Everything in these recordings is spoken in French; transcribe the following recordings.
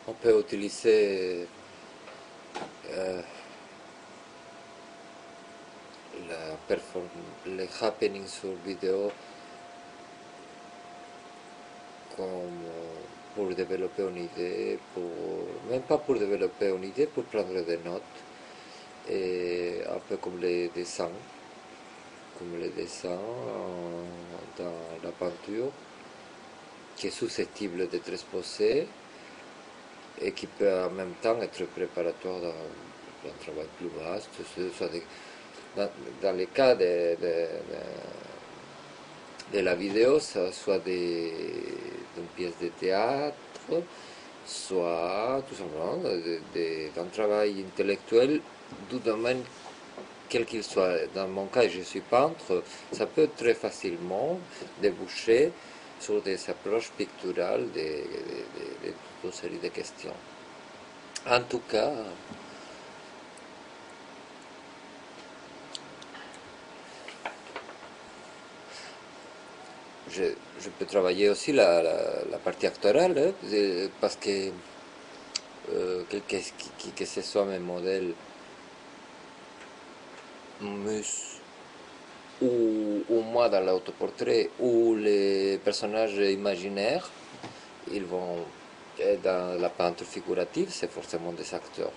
On peut utiliser les happenings sur vidéo comme pour développer une idée, même pas pour développer une idée, pour prendre des notes, et un peu comme les dessins dans la peinture, qui est susceptible d'être exposé et qui peut en même temps être préparatoire d'un travail plus vaste, soit dans le cas de la vidéo, soit d'une pièce de théâtre, soit tout simplement d'un travail intellectuel du domaine quel qu'il soit. Dans mon cas, je suis peintre, ça peut très facilement déboucher sur des approches picturales de toute une série de questions. En tout cas, je peux travailler aussi la partie actorale, parce que que ce soit mes modèles mus ou moi dans l'autoportrait ou les personnages imaginaires, ils vont dans la peinture figurative, c'est forcément des acteurs.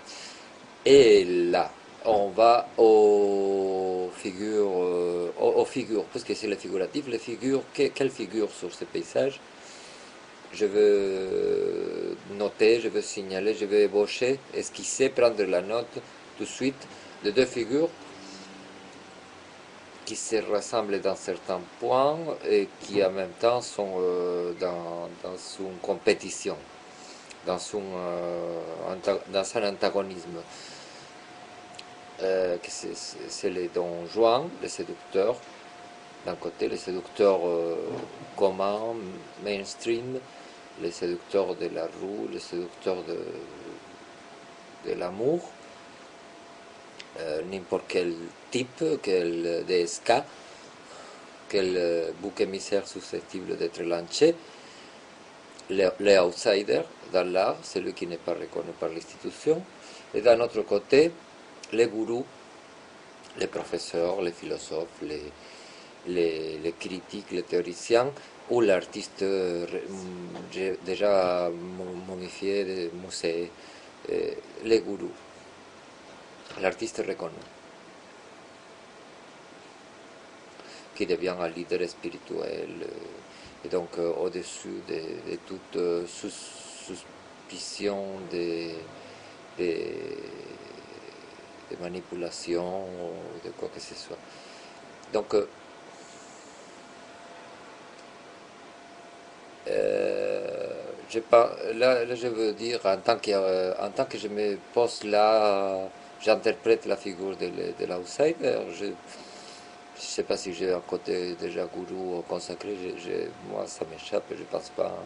Et là, on va aux figures, parce que c'est le figuratif, les figures, quelles figures sur ce paysage je veux noter, je veux signaler, je veux ébaucher, esquisser, prendre la note tout de suite de deux figures qui se ressemblent dans certains points et qui en même temps sont dans une compétition, dans un antagonisme. C'est les Don Juan, les séducteurs, d'un côté, les séducteurs communs, mainstream, les séducteurs de la rue, les séducteurs de l'amour, n'importe quel type, quel DSK, quel bouc émissaire susceptible d'être lynché, les outsiders dans l'art, celui qui n'est pas reconnu par l'institution, et d'un autre côté, les gourous, les professeurs, les philosophes, les critiques, les théoriciens, ou l'artiste déjà momifié, musée, les gourous, l'artiste reconnu, qui devient un leader spirituel, et donc au-dessus de toute suspicion de, de manipulation ou de quoi que ce soit. Donc, là, je veux dire, en tant que je me pose là, j'interprète la figure de l'outsider. Je ne sais pas si j'ai un côté déjà gourou ou consacré, moi ça m'échappe, je ne pense pas.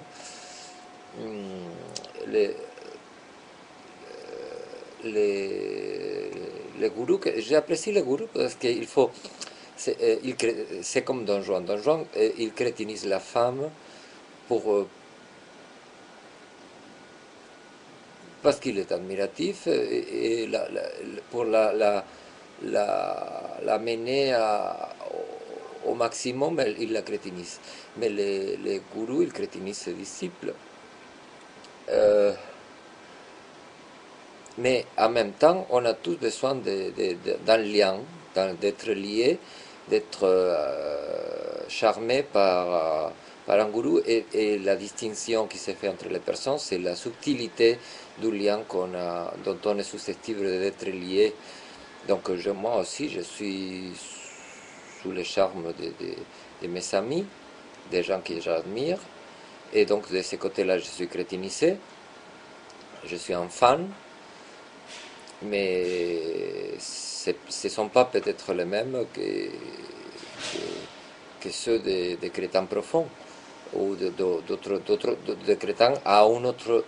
Les, les, les gourous, j'apprécie les gourous parce qu'il faut. C'est comme Don Juan. Don Juan, il crétinise la femme pour, parce qu'il est admiratif et pour la mener au maximum, il la crétinise. Mais les gourous, ils crétinisent ses disciples. Euh, mais en même temps, on a tous besoin d'un lien, d'être lié, d'être charmé par un gourou. Et la distinction qui se fait entre les personnes, c'est la subtilité du lien dont on est susceptible d'être lié. Donc moi aussi, je suis sous le charme de mes amis, des gens que j'admire. Et donc de ce côté-là, je suis crétinisé, je suis un fan, mais ce ne sont pas peut-être les mêmes que ceux des crétins profonds ou de crétins à une autre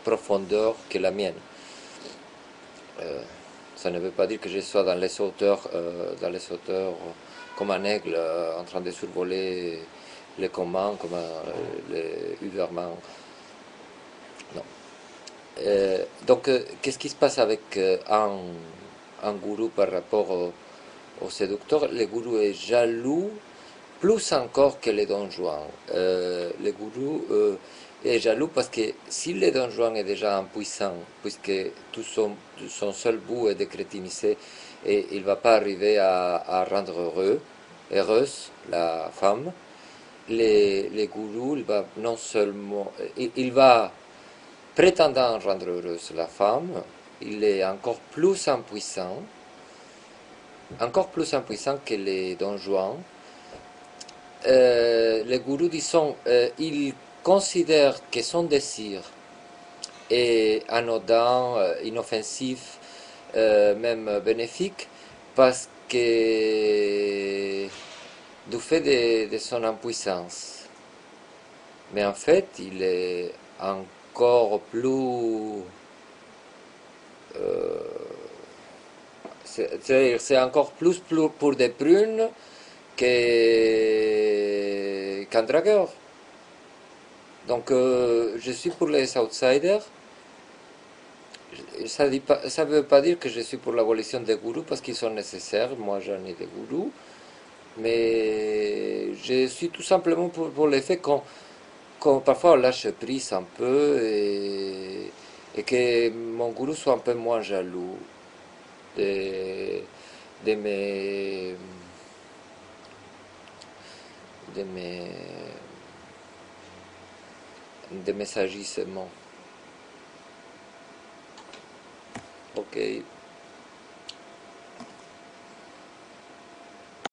profondeur que la mienne. Ça ne veut pas dire que je sois dans les hauteurs comme un aigle en train de survoler les communs comme les Uberman. Donc, qu'est-ce qui se passe avec un gourou par rapport au séducteur? Le gourou est jaloux, plus encore que les Don Juan. Le gourou est jaloux parce que si le Don Juan est déjà impuissant, puisque son seul but est de crétiniser, et il ne va pas arriver à rendre heureuse la femme, les gourous, il va non seulement, il va prétendant rendre heureuse la femme, il est encore plus impuissant que les Don Juan. Les gourous, disons, il considère que son désir est anodin, inoffensif, même bénéfique, parce que du fait de son impuissance. Mais en fait, il est encore plus... c'est encore plus pour des prunes qu'un dragueur. Donc, je suis pour les outsiders. Ça ne veut pas dire que je suis pour l'abolition des gourous parce qu'ils sont nécessaires. Moi, j'en ai des gourous. Mais je suis tout simplement pour le fait qu'on parfois on lâche prise un peu et que mon gourou soit un peu moins jaloux de, de mes, de mes, de mes agissements. Ok.